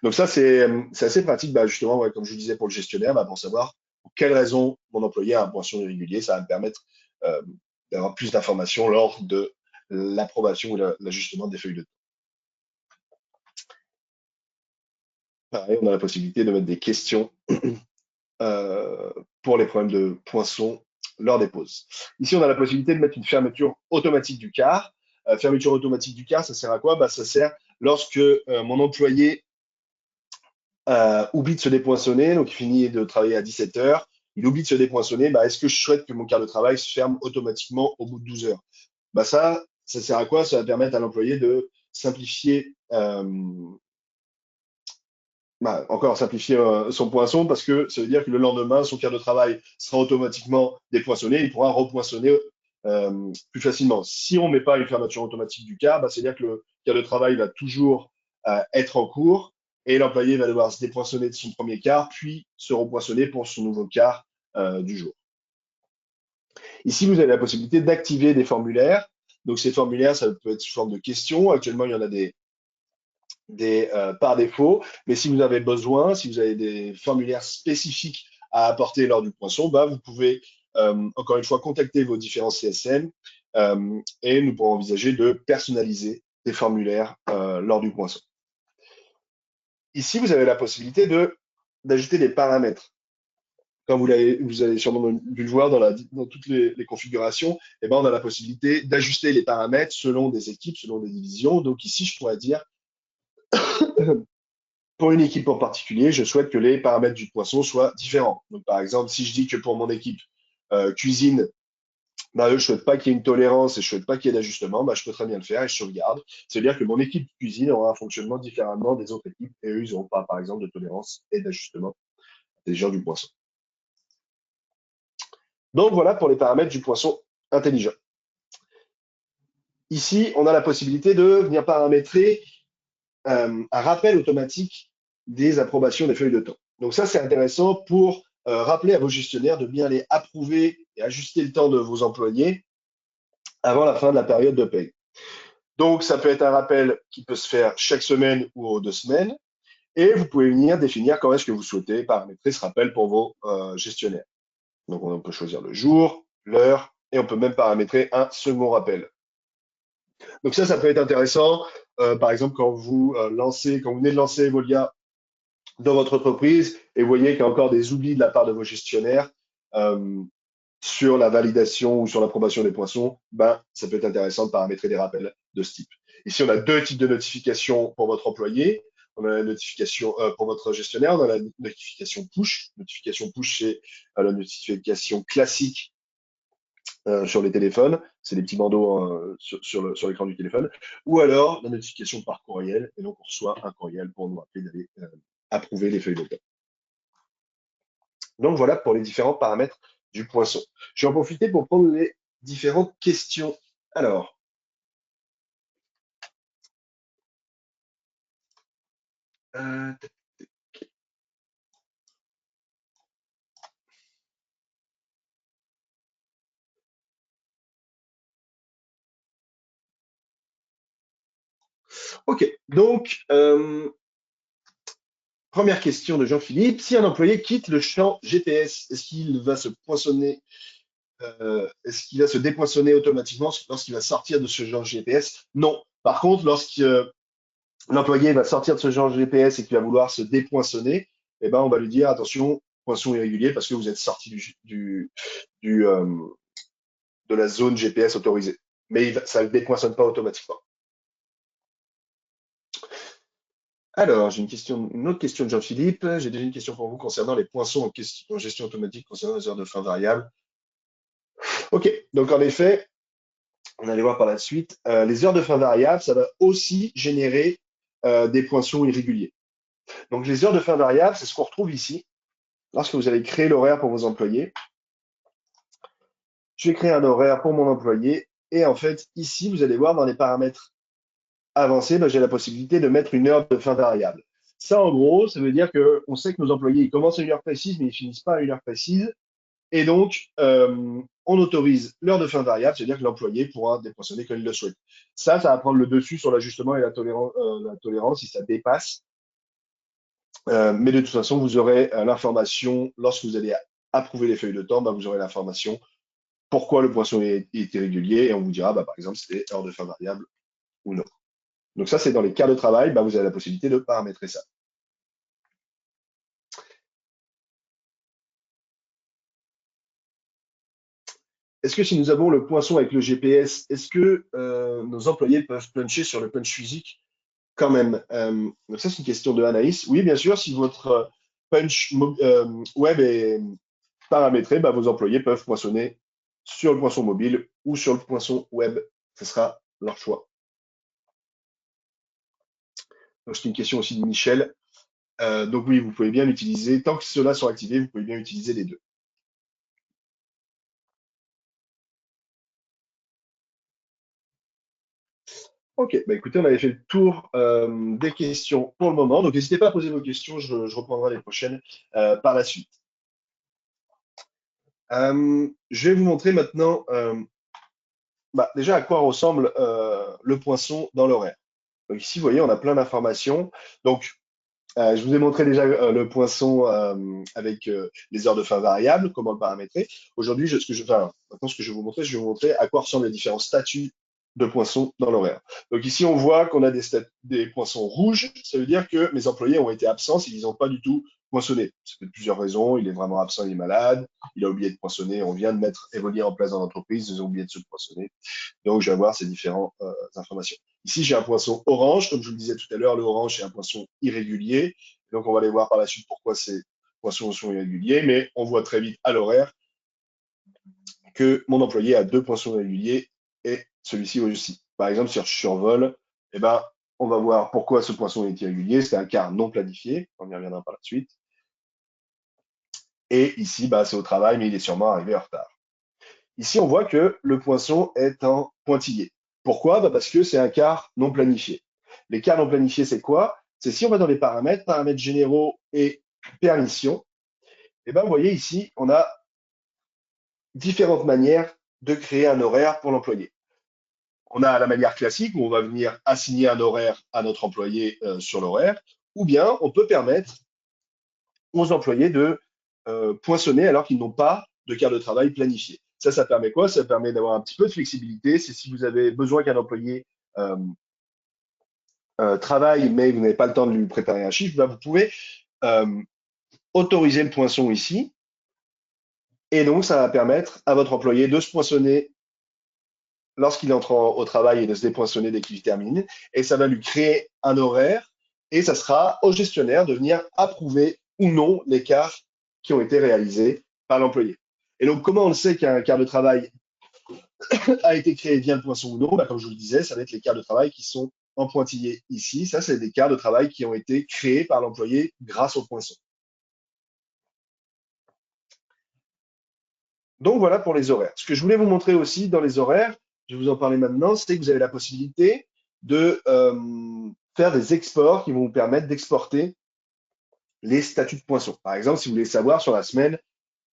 Donc ça, c'est assez pratique, bah, justement, ouais, comme je vous disais, pour le gestionnaire, bah, pour savoir pour quelles raisons mon employé a un poinçon irrégulier. Ça va me permettre euh, d'avoir plus d'informations lors de l'approbation ou l'ajustement des feuilles de temps. Pareil, on a la possibilité de mettre des questions pour les problèmes de poinçons lors des pauses. Ici, on a la possibilité de mettre une fermeture automatique du quart. Fermeture automatique du quart, ça sert à quoi? Bah, ça sert lorsque mon employé oublie de se dépoinçonner, donc il finit de travailler à 17 heures, il oublie de se dépoinçonner, bah, est-ce que je souhaite que mon quart de travail se ferme automatiquement au bout de 12 heures? Bah, ça sert à quoi? Ça va permettre à l'employé de simplifier, bah, encore simplifier son poinçon parce que ça veut dire que le lendemain, son quart de travail sera automatiquement dépoinçonné, il pourra repoinçonner plus facilement. Si on ne met pas une fermeture automatique du quart, bah, c'est-à-dire que le quart de travail va toujours être en cours et l'employé va devoir se dépoinçonner de son premier quart, puis se repoinçonner pour son nouveau quart du jour. Ici, vous avez la possibilité d'activer des formulaires. Donc, ces formulaires, ça peut être sous forme de questions. Actuellement, il y en a par défaut, mais si vous avez besoin, si vous avez des formulaires spécifiques à apporter lors du poinçon, bah, vous pouvez encore une fois contacter vos différents CSM et nous pourrons envisager de personnaliser des formulaires lors du poinçon. Ici, vous avez la possibilité d'ajouter des paramètres. Comme vous avez sûrement dû le voir dans toutes les configurations, eh ben, on a la possibilité d'ajuster les paramètres selon des équipes, selon des divisions. Donc ici, je pourrais dire pour une équipe en particulier, je souhaite que les paramètres du poisson soient différents. Donc, par exemple, si je dis que pour mon équipe cuisine, bah, eux, je souhaite pas qu'il y ait une tolérance et je souhaite pas qu'il y ait d'ajustement, bah, je peux très bien le faire et je sauvegarde. C'est-à-dire que mon équipe cuisine aura un fonctionnement différemment des autres équipes et eux, ils n'auront pas, par exemple, de tolérance et d'ajustement des gens du poisson. Donc, voilà pour les paramètres du poisson intelligent. Ici, on a la possibilité de venir paramétrer un rappel automatique des approbations des feuilles de temps. Donc ça, c'est intéressant pour rappeler à vos gestionnaires de bien les approuver et ajuster le temps de vos employés avant la fin de la période de paye. Donc, ça peut être un rappel qui peut se faire chaque semaine ou aux 2 semaines. Et vous pouvez venir définir quand est-ce que vous souhaitez paramétrer ce rappel pour vos gestionnaires. Donc, on peut choisir le jour, l'heure, et on peut même paramétrer un second rappel. Donc ça peut être intéressant. Par exemple, quand vous quand vous venez de lancer Evolia dans votre entreprise et vous voyez qu'il y a encore des oublis de la part de vos gestionnaires euh, sur la validation ou sur l'approbation des poinçons, ben, ça peut être intéressant de paramétrer des rappels de ce type. Ici, on a deux types de notifications pour votre employé. On a la notification pour votre gestionnaire, on a la notification push. Notification push, c'est la notification classique sur les téléphones, c'est des petits bandeaux sur l'écran du téléphone, ou alors la notification par courriel, et donc on reçoit un courriel pour nous rappeler d'aller approuver les feuilles de temps. Donc voilà pour les différents paramètres du poinçon. Je vais en profiter pour prendre les différentes questions. Alors, euh, ok, donc première question de Jean-Philippe. Si un employé quitte le champ GPS, est-ce qu'il va se poinçonner est-ce qu'il va se dépoinçonner automatiquement lorsqu'il va sortir de ce champ GPS? Non. Par contre, lorsque l'employé va sortir de ce genre GPS et qu'il va vouloir se dépoinçonner, eh ben, on va lui dire attention, poinçon irrégulier parce que vous êtes sorti du, de la zone GPS autorisée. Mais ça ne le dépoinçonne pas automatiquement. Alors, j'ai une autre question de Jean-Philippe. J'ai déjà une question pour vous concernant les poinçons en gestion automatique concernant les heures de fin variables. Ok, donc en effet, on allait voir par la suite, les heures de fin variable, ça va aussi générer des poinçons irréguliers. Donc les heures de fin variable, c'est ce qu'on retrouve ici. Lorsque vous allez créer l'horaire pour vos employés, je vais créer un horaire pour mon employé. Et en fait, ici, vous allez voir dans les paramètres avancés, ben, j'ai la possibilité de mettre une heure de fin variable. Ça, en gros, ça veut dire qu'on sait que nos employés ils commencent à une heure précise, mais ils finissent pas à une heure précise. Et donc, on autorise l'heure de fin variable, c'est-à-dire que l'employé pourra dépoinçonner quand il le souhaite. Ça va prendre le dessus sur l'ajustement et la tolérance si ça dépasse. Mais de toute façon, vous aurez l'information, lorsque vous allez approuver les feuilles de temps, ben, vous aurez l'information pourquoi le poinçon est irrégulier et on vous dira, bah, par exemple, c'était heure de fin variable ou non. Donc ça, c'est dans les cas de travail, bah, vous avez la possibilité de paramétrer ça. Est-ce que si nous avons le poinçon avec le GPS, est-ce que nos employés peuvent puncher sur le punch physique quand même? Donc ça, c'est une question de Anaïs. Oui, bien sûr, si votre punch web est paramétré, bah, vos employés peuvent poinçonner sur le poinçon mobile ou sur le poinçon web. Ce sera leur choix. Donc c'est une question aussi de Michel. Donc oui, vous pouvez bien l'utiliser. Tant que ceux-là sont activés, vous pouvez bien utiliser les deux. Ok, bah écoutez, on avait fait le tour des questions pour le moment. Donc n'hésitez pas à poser vos questions, je reprendrai les prochaines par la suite. Je vais vous montrer maintenant bah, déjà à quoi ressemble le poinçon dans l'horaire. Donc ici, vous voyez, on a plein d'informations. Donc je vous ai montré déjà le poinçon avec les heures de fin variables, comment le paramétrer. Aujourd'hui, maintenant, ce que je vais vous montrer, je vais vous montrer à quoi ressemblent les différents statuts de poinçons dans l'horaire. Donc ici, on voit qu'on a des poinçons rouges. Ça veut dire que mes employés ont été absents s'ils n'ont pas du tout poinçonné. Ça peut être plusieurs raisons. Il est vraiment absent, il est malade. Il a oublié de poinçonner. On vient de mettre Evolia en place dans l'entreprise. Ils ont oublié de se poinçonner. Donc, je vais avoir ces différentes informations. Ici, j'ai un poinçon orange. Comme je vous le disais tout à l'heure, le orange, c'est un poinçon irrégulier. Donc, on va aller voir par la suite pourquoi ces poinçons sont irréguliers. Mais on voit très vite à l'horaire que mon employé a deux poinçons irréguliers et celui-ci aussi. Par exemple, si je survole, eh ben, on va voir pourquoi ce poinçon est irrégulier. C'est un quart non planifié. On y reviendra par la suite. Et ici, bah, c'est au travail, mais il est sûrement arrivé en retard. Ici, on voit que le poinçon est en pointillé. Pourquoi? Bah parce que c'est un quart non planifié. Les quarts non planifiés, c'est quoi? C'est si on va dans les paramètres, paramètres généraux et permission, et ben vous voyez ici, on a différentes manières de créer un horaire pour l'employé. On a la manière classique où on va venir assigner un horaire à notre employé sur l'horaire, ou bien on peut permettre aux employés de poinçonner alors qu'ils n'ont pas de quart de travail planifié. Ça permet quoi? Ça permet d'avoir un petit peu de flexibilité. C'est si vous avez besoin qu'un employé euh, travaille, mais vous n'avez pas le temps de lui préparer un chiffre, ben vous pouvez euh, autoriser le poinçon ici. Et donc, ça va permettre à votre employé de se poinçonner lorsqu'il entre au travail et de se dépoinçonner dès qu'il termine. Et ça va lui créer un horaire et ça sera au gestionnaire de venir approuver ou non les quarts qui ont été réalisés par l'employé. Et donc, comment on le sait qu'un quart de travail a été créé via le poinçon ou non? Ben, comme je vous le disais, ça va être les quarts de travail qui sont en pointillé ici. Ça, c'est des quarts de travail qui ont été créés par l'employé grâce au poinçon. Donc voilà pour les horaires. Ce que je voulais vous montrer aussi dans les horaires, je vais vous en parler maintenant, c'est que vous avez la possibilité de faire des exports qui vont vous permettre d'exporter les statuts de poinçon. Par exemple, si vous voulez savoir sur la semaine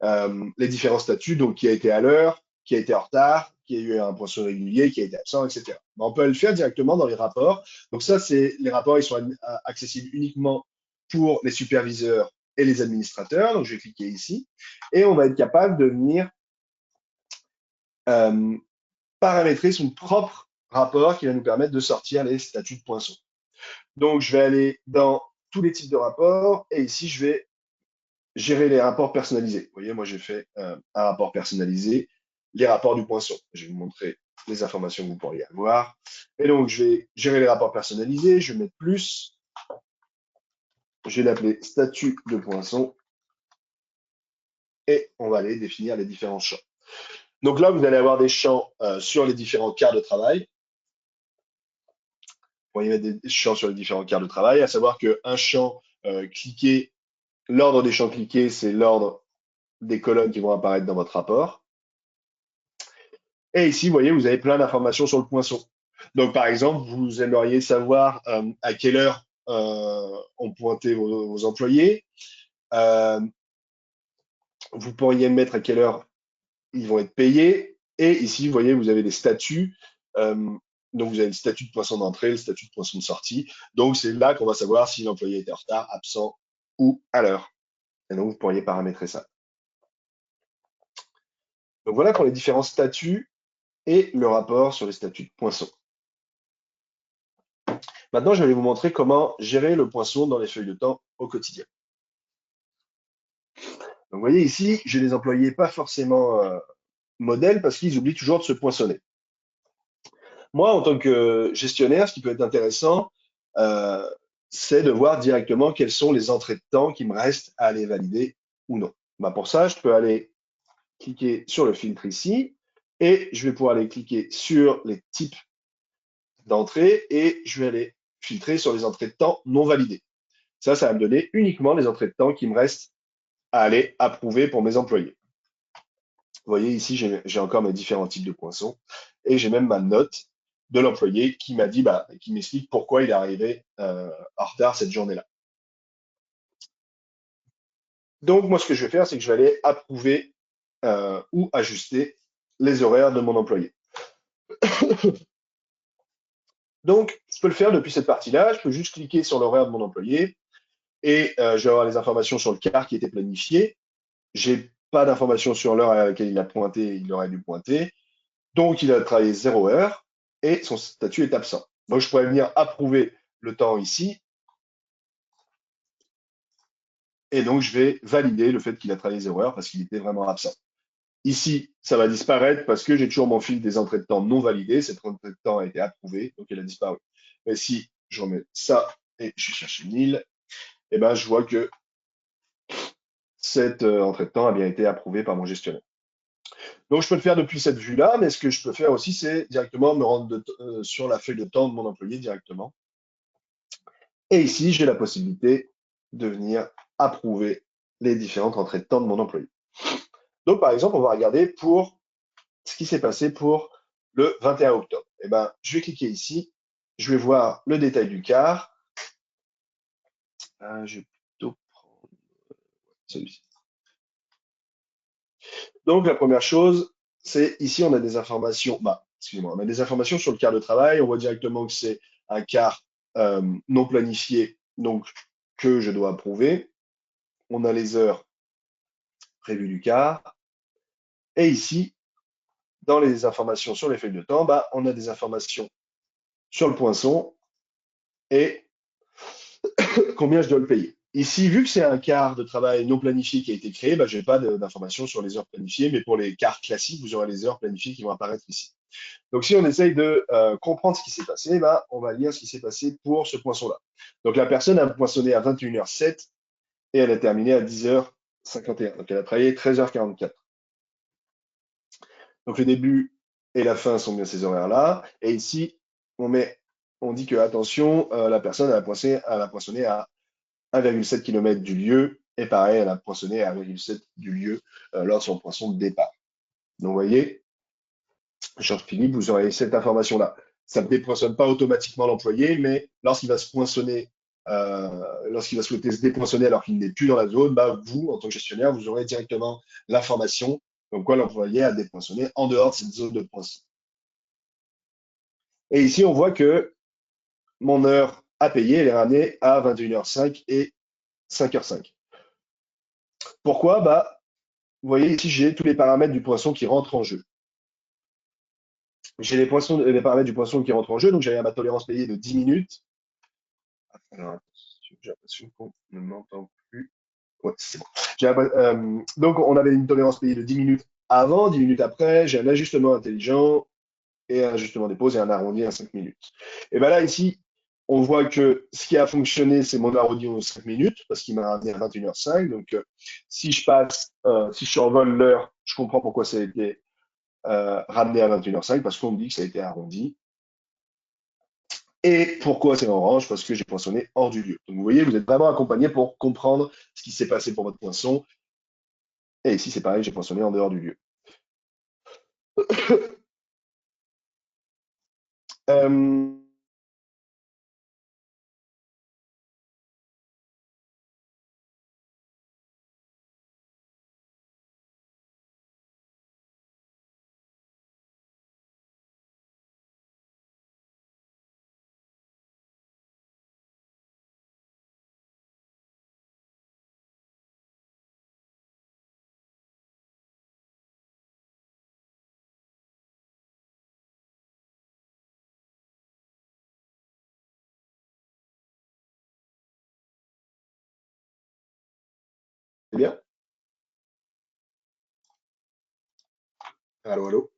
les différents statuts, donc qui a été à l'heure, qui a été en retard, qui a eu un poinçon régulier, qui a été absent, etc. On peut le faire directement dans les rapports. Donc ça, c'est les rapports, ils sont accessibles uniquement pour les superviseurs et les administrateurs. Donc je vais cliquer ici et on va être capable de venir euh, paramétrer son propre rapport qui va nous permettre de sortir les statuts de poinçon. Donc, je vais aller dans tous les types de rapports et ici, je vais gérer les rapports personnalisés. Vous voyez, moi, j'ai fait un rapport personnalisé, les rapports du poinçon. Je vais vous montrer les informations que vous pourriez avoir. Et donc, je vais gérer les rapports personnalisés, je vais mettre plus, je vais l'appeler statut de poinçon et on va aller définir les différents champs. Donc là, vous allez avoir des champs sur les différents quarts de travail. Pour y mettre des champs sur les différents quarts de travail, à savoir qu'un champ cliqué, l'ordre des champs cliqués, c'est l'ordre des colonnes qui vont apparaître dans votre rapport. Et ici, vous voyez, vous avez plein d'informations sur le poinçon. Donc, par exemple, vous aimeriez savoir à quelle heure ont pointé vos employés. Euh, vous pourriez mettre à quelle heure ils vont être payés. Et ici, vous voyez, vous avez des statuts. Donc, vous avez le statut de poinçon d'entrée, le statut de poinçon de sortie. Donc, c'est là qu'on va savoir si l'employé était en retard, absent ou à l'heure. Et donc, vous pourriez paramétrer ça. Donc, voilà pour les différents statuts et le rapport sur les statuts de poinçon. Maintenant, je vais vous montrer comment gérer le poinçon dans les feuilles de temps au quotidien. Donc, vous voyez ici, j'ai les employés pas forcément modèles parce qu'ils oublient toujours de se poinçonner. Moi, en tant que gestionnaire, ce qui peut être intéressant, euh, c'est de voir directement quelles sont les entrées de temps qui me restent à aller valider ou non. Bah, pour ça, je peux aller cliquer sur le filtre ici et je vais pouvoir aller cliquer sur les types d'entrées et je vais aller filtrer sur les entrées de temps non validées. Ça va me donner uniquement les entrées de temps qui me restent à aller approuver pour mes employés. Vous voyez ici, j'ai encore mes différents types de poinçons et j'ai même ma note de l'employé qui m'a dit, qui m'explique pourquoi il est arrivé en retard cette journée-là. Donc moi, ce que je vais faire, c'est que je vais aller approuver ou ajuster les horaires de mon employé. Donc, je peux le faire depuis cette partie-là. Je peux juste cliquer sur l'horaire de mon employé et je vais avoir les informations sur le quart qui était planifié. J'ai pas d'informations sur l'heure à laquelle il a pointé, il aurait dû pointer. Donc, il a travaillé 0 heure et son statut est absent. Donc, je pourrais venir approuver le temps ici. Et donc, je vais valider le fait qu'il a travaillé 0 heure parce qu'il était vraiment absent. Ici, ça va disparaître parce que j'ai toujours mon fil des entrées de temps non validées. Cette entrée de temps a été approuvée, donc elle a disparu. Mais si je remets ça et je cherche une île, eh ben, je vois que cette entrée de temps a bien été approuvée par mon gestionnaire. Donc, je peux le faire depuis cette vue-là, mais ce que je peux faire aussi, c'est directement me rendre sur la feuille de temps de mon employé directement. Et ici, j'ai la possibilité de venir approuver les différentes entrées de temps de mon employé. Donc, par exemple, on va regarder pour ce qui s'est passé pour le 21 octobre. Eh ben, je vais cliquer ici, je vais voir le détail du quart. Je vais plutôt prendre celui-ci. Donc, la première chose, c'est ici, on a des informations, excusez-moi, on a des informations sur le quart de travail. On voit directement que c'est un quart non planifié, donc que je dois approuver. On a les heures prévues du quart. Et ici, dans les informations sur les feuilles de temps, on a des informations sur le poinçon et combien je dois le payer. Ici, vu que c'est un quart de travail non planifié qui a été créé, je n'ai pas d'informations sur les heures planifiées, mais pour les quarts classiques, vous aurez les heures planifiées qui vont apparaître ici. Donc, si on essaye de comprendre ce qui s'est passé, on va lire ce qui s'est passé pour ce poinçon-là. Donc, la personne a poinçonné à 21h07 et elle a terminé à 10h51. Donc, elle a travaillé 13h44. Donc, le début et la fin sont bien ces horaires-là. Et ici, on dit que, attention, la personne elle a poinçonné à 1,7 km du lieu. Et pareil, elle a poinçonné à 1,7 du lieu lors de son poinçon de départ. Donc, vous voyez, Georges-Philippe, vous aurez cette information-là. Ça ne dépoinçonne pas automatiquement l'employé, mais lorsqu'il va se poinçonner, lorsqu'il va souhaiter se dépoinçonner alors qu'il n'est plus dans la zone, vous, en tant que gestionnaire, vous aurez directement l'information comme quoi l'employé a dépoinçonné en dehors de cette zone de poinçon. Et ici, on voit que mon heure à payer, elle est ramenée à 21h05 et 5h05. Pourquoi? Vous voyez ici, j'ai tous les paramètres du poinçon qui rentrent en jeu. J'ai les paramètres du poinçon qui rentrent en jeu, donc j'ai ma tolérance payée de 10 minutes. Alors, j'ai l'impression qu'on ne m'entend plus. Ouais, c'est bon. Donc, on avait une tolérance payée de 10 minutes avant, 10 minutes après. J'ai un ajustement intelligent et un ajustement des pauses et un arrondi à 5 minutes. Et bien là, ici, on voit que ce qui a fonctionné, c'est mon arrondi aux 5 minutes parce qu'il m'a ramené à 21h05. Donc, si je survole l'heure, je comprends pourquoi ça a été ramené à 21h05 parce qu'on me dit que ça a été arrondi. Et pourquoi c'est orange? Parce que j'ai poinçonné hors du lieu. Donc vous voyez, vous êtes vraiment accompagné pour comprendre ce qui s'est passé pour votre poinçon. Et ici, c'est pareil, j'ai poinçonné en dehors du lieu. Euh, c'est bien. Allô, allô.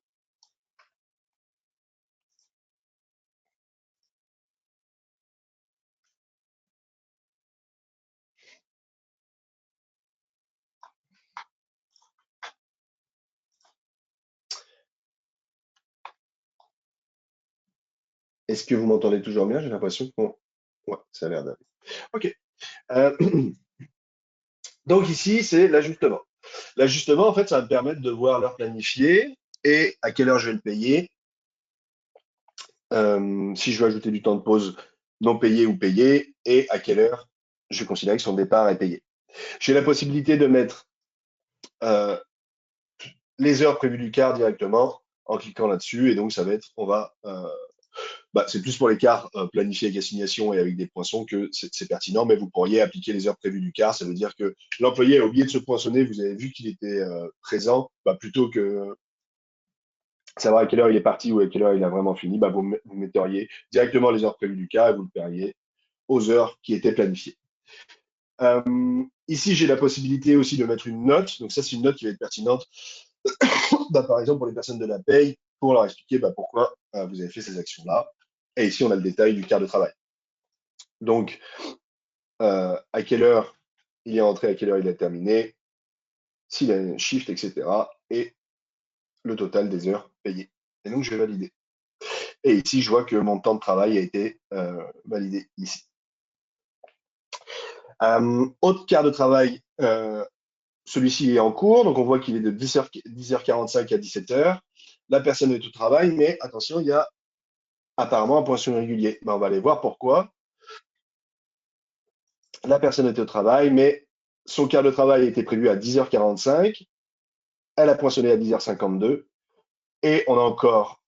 Est-ce que vous m'entendez toujours bien? J'ai l'impression qu'on... Ouais, ça a l'air d'aller. OK. Euh, donc ici, c'est l'ajustement. L'ajustement, en fait, ça va me permettre de voir l'heure planifiée et à quelle heure je vais le payer. Si je veux ajouter du temps de pause non payé ou payé et à quelle heure je vais considérer que son départ est payé. J'ai la possibilité de mettre euh, les heures prévues du quart directement en cliquant là-dessus. Et donc, ça va être, c'est plus pour les quarts planifiés avec assignation et avec des poinçons que c'est pertinent, mais vous pourriez appliquer les heures prévues du quart. Ça veut dire que l'employé a oublié de se poinçonner, vous avez vu qu'il était présent, plutôt que savoir à quelle heure il est parti ou à quelle heure il a vraiment fini, vous metteriez directement les heures prévues du quart et vous le paieriez aux heures qui étaient planifiées. Ici, j'ai la possibilité aussi de mettre une note. Donc ça, c'est une note qui va être pertinente par exemple, pour les personnes de la paye, pour leur expliquer pourquoi vous avez fait ces actions-là. Et ici, on a le détail du quart de travail. Donc, à quelle heure il est entré, à quelle heure il a terminé, s'il a un shift, etc. Et le total des heures payées. Et donc, je vais valider. Et ici, je vois que mon temps de travail a été validé ici. Autre quart de travail, celui-ci est en cours, donc on voit qu'il est de 10h45 à 17h. La personne est au travail, mais attention, il y a apparemment un poinçon irrégulier. On va aller voir pourquoi. La personne était au travail, mais son quart de travail était prévu à 10h45 elle a poinçonné à 10h52, et on a encore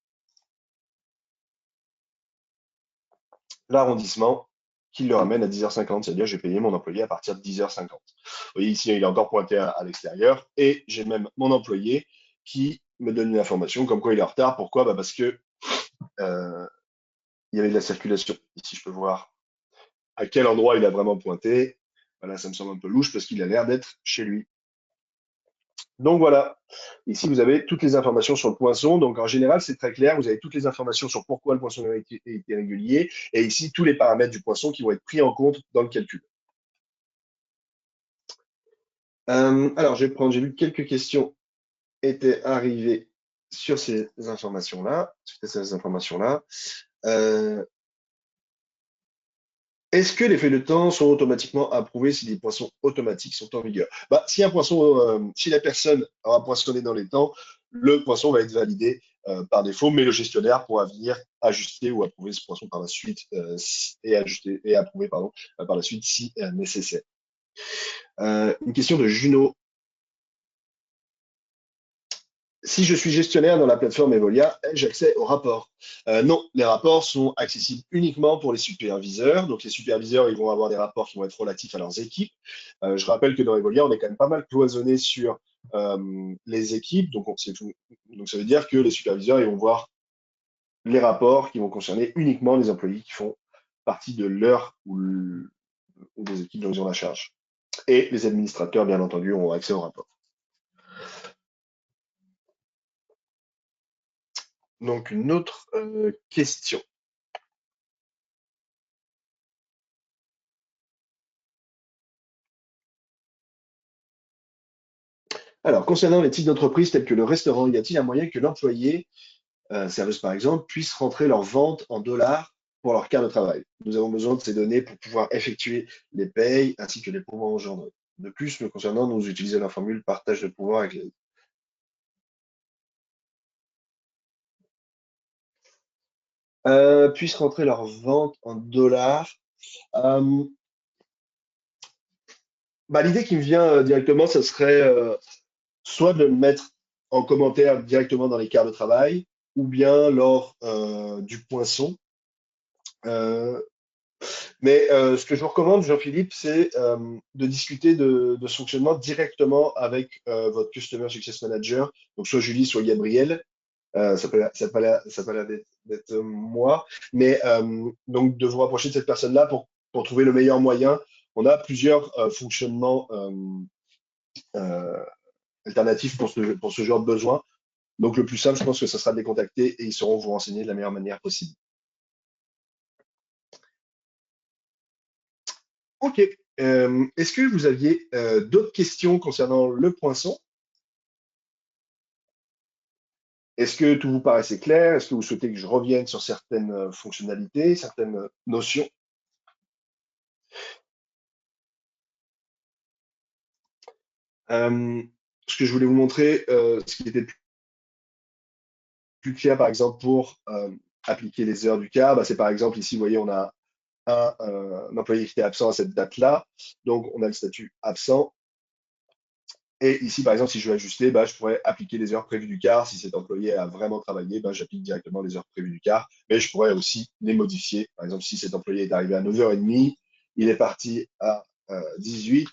l'arrondissement qui le ramène à 10h50, c'est-à-dire j'ai payé mon employé à partir de 10h50. Vous voyez ici, il est encore pointé à l'extérieur, et j'ai même mon employé qui me donne une information comme quoi il est en retard. Pourquoi? Bah parce que euh, il y avait de la circulation. Ici, je peux voir à quel endroit il a vraiment pointé. Voilà, ça me semble un peu louche parce qu'il a l'air d'être chez lui. Donc voilà, ici vous avez toutes les informations sur le poinçon. Donc en général, c'est très clair. Vous avez toutes les informations sur pourquoi le poinçon a été régulier. Et ici, tous les paramètres du poinçon qui vont être pris en compte dans le calcul. Alors, je vais prendre, j'ai vu que quelques questions étaient arrivées sur ces informations-là. Euh, Est-ce que les feuilles de temps sont automatiquement approuvées si les poinçons automatiques sont en vigueur? Bah, si un poinçon, si la personne aura poinçonné dans les temps, le poinçon va être validé par défaut, mais le gestionnaire pourra venir ajuster ou approuver ce poinçon par la suite et ajuster et approuver pardon par la suite si nécessaire. Une question de Juno. Si je suis gestionnaire dans la plateforme Evolia, ai-je accès aux rapports? Non, les rapports sont accessibles uniquement pour les superviseurs. Donc, les superviseurs, ils vont avoir des rapports qui vont être relatifs à leurs équipes. Je rappelle que dans Evolia, on est quand même pas mal cloisonné sur les équipes. Donc, donc, ça veut dire que les superviseurs, ils vont voir les rapports qui vont concerner uniquement les employés qui font partie de leur ou des équipes dont ils ont la charge. Et les administrateurs, bien entendu, ont accès aux rapports. Donc, une autre question. Alors, concernant les types d'entreprises tels que le restaurant, y a-t-il un moyen que l'employé, serveuse par exemple, puisse rentrer leurs ventes en dollars pour leur carte de travail? Nous avons besoin de ces données pour pouvoir effectuer les payes ainsi que les paiements engendrés. De plus, nous concernant, nous utilisons la formule partage de pouvoir avec les... Puissent rentrer leurs ventes en dollars. Euh, Bah, l'idée qui me vient directement, ce serait soit de le mettre en commentaire directement dans les cartes de travail, ou bien lors du poinçon. Euh, Mais ce que je vous recommande, Jean-Philippe, c'est de discuter de ce fonctionnement directement avec votre Customer Success Manager, donc soit Julie, soit Gabriel. Ça peut l'air d'être moi, mais donc de vous rapprocher de cette personne-là pour trouver le meilleur moyen. On a plusieurs fonctionnements euh, alternatifs pour ce genre de besoin. Donc le plus simple, je pense que ce sera de les contacter et ils sauront vous renseigner de la meilleure manière possible. Ok. Est-ce que vous aviez d'autres questions concernant le poinçon? Est-ce que tout vous paraissait clair? Est-ce que vous souhaitez que je revienne sur certaines fonctionnalités, certaines notions? Euh, Ce que je voulais vous montrer, ce qui était plus clair, par exemple, pour appliquer les heures du quart, bah, c'est par exemple ici, vous voyez, on a un employé qui était absent à cette date-là, donc on a le statut absent. Et ici, par exemple, si je veux ajuster, bah, je pourrais appliquer les heures prévues du quart. Si cet employé a vraiment travaillé, bah, j'applique directement les heures prévues du quart. Mais je pourrais aussi les modifier. Par exemple, si cet employé est arrivé à 9h30, il est parti à 18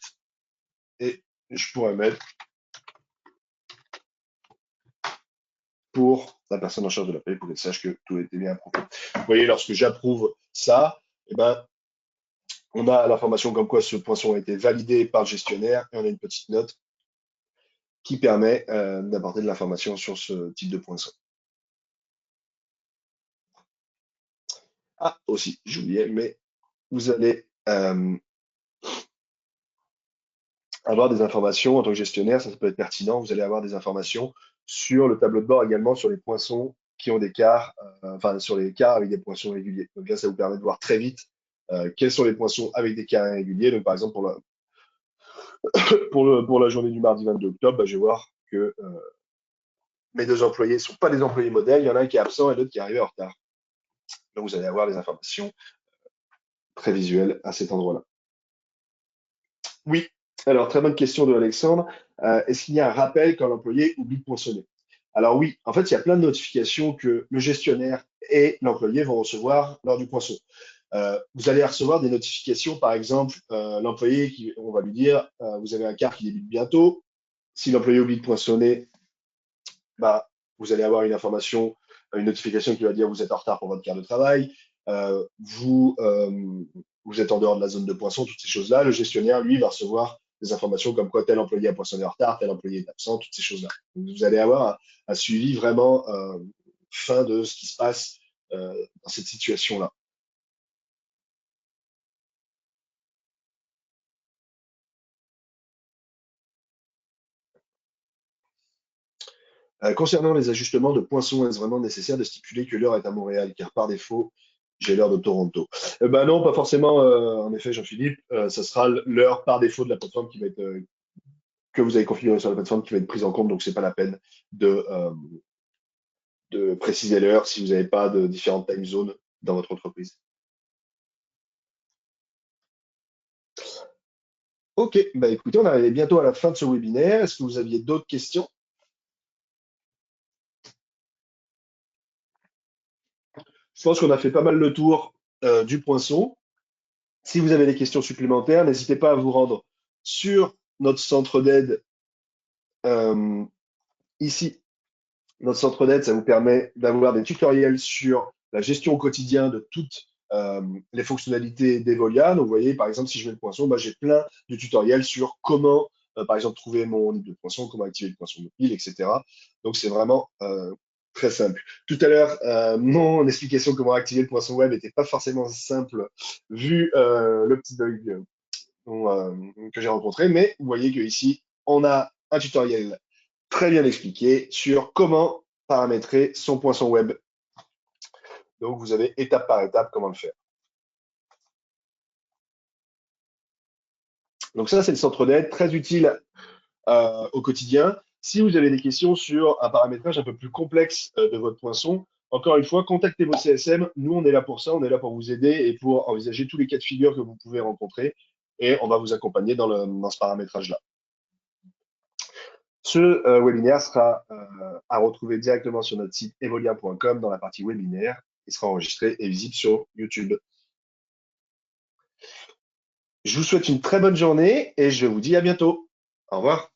et je pourrais mettre pour la personne en charge de la paie pour qu'elle sache que tout a été bien approuvé. Vous voyez, lorsque j'approuve ça, eh ben, on a l'information comme quoi ce poinçon a été validé par le gestionnaire et on a une petite note qui permet d'apporter de l'information sur ce type de poinçon. Ah, aussi, j'oubliais, mais vous allez avoir des informations en tant que gestionnaire, ça peut être pertinent, vous allez avoir des informations sur le tableau de bord également sur les poinçons qui ont des quarts, enfin sur les quarts avec des poinçons réguliers. Donc là, ça vous permet de voir très vite quels sont les poinçons avec des quarts irréguliers. Donc par exemple, pour la journée du mardi 22 octobre, bah, je vais voir que mes deux employés ne sont pas des employés modèles, il y en a un qui est absent et l'autre qui est arrivé en retard. Donc vous allez avoir des informations très visuelles à cet endroit-là. Oui, alors très bonne question de Alexandre. Est-ce qu'il y a un rappel quand l'employé oublie de poinçonner? Alors oui, en fait, il y a plein de notifications que le gestionnaire et l'employé vont recevoir lors du poinçon. Vous allez recevoir des notifications, par exemple, l'employé, on va lui dire, vous avez un quart qui débute bientôt. Si l'employé oublie de poinçonner, bah, vous allez avoir une information, une notification qui va dire vous êtes en retard pour votre quart de travail, euh, vous, euh, vous êtes en dehors de la zone de poinçon, toutes ces choses-là. Le gestionnaire, lui, va recevoir des informations comme quoi tel employé a poinçonné en retard, tel employé est absent, toutes ces choses-là. Donc, vous allez avoir un suivi vraiment fin de ce qui se passe dans cette situation-là. Concernant les ajustements de poinçon, est-ce vraiment nécessaire de stipuler que l'heure est à Montréal, car par défaut, j'ai l'heure de Toronto? Ben non, pas forcément, en effet, Jean-Philippe. Ça sera l'heure par défaut de la plateforme qui va être, que vous avez configurée sur la plateforme qui va être prise en compte, donc c'est pas la peine de préciser l'heure si vous n'avez pas de différentes time zones dans votre entreprise. Ok, bah écoutez, on arrive bientôt à la fin de ce webinaire. Est-ce que vous aviez d'autres questions? Je pense qu'on a fait pas mal le tour du poinçon. Si vous avez des questions supplémentaires, n'hésitez pas à vous rendre sur notre centre d'aide euh, ici. Notre centre d'aide, ça vous permet d'avoir des tutoriels sur la gestion au quotidien de toutes les fonctionnalités d'Evolia. Donc, vous voyez, par exemple, si je mets le poinçon, bah, j'ai plein de tutoriels sur comment, par exemple, trouver mon livre de poinçon, comment activer le poinçon mobile, etc. Donc, c'est vraiment très simple. Tout à l'heure, mon explication comment activer le poinçon web n'était pas forcément simple vu le petit bug que j'ai rencontré, mais vous voyez qu'ici, on a un tutoriel très bien expliqué sur comment paramétrer son poinçon web. Donc, vous avez étape par étape comment le faire. Donc ça, c'est le centre d'aide, très utile au quotidien. Si vous avez des questions sur un paramétrage un peu plus complexe de votre poinçon, encore une fois, contactez vos CSM. Nous, on est là pour ça, on est là pour vous aider et pour envisager tous les cas de figure que vous pouvez rencontrer. Et on va vous accompagner dans ce paramétrage-là. Ce webinaire sera à retrouver directement sur notre site evolia.com dans la partie webinaire. Il sera enregistré et visible sur YouTube. Je vous souhaite une très bonne journée et je vous dis à bientôt. Au revoir.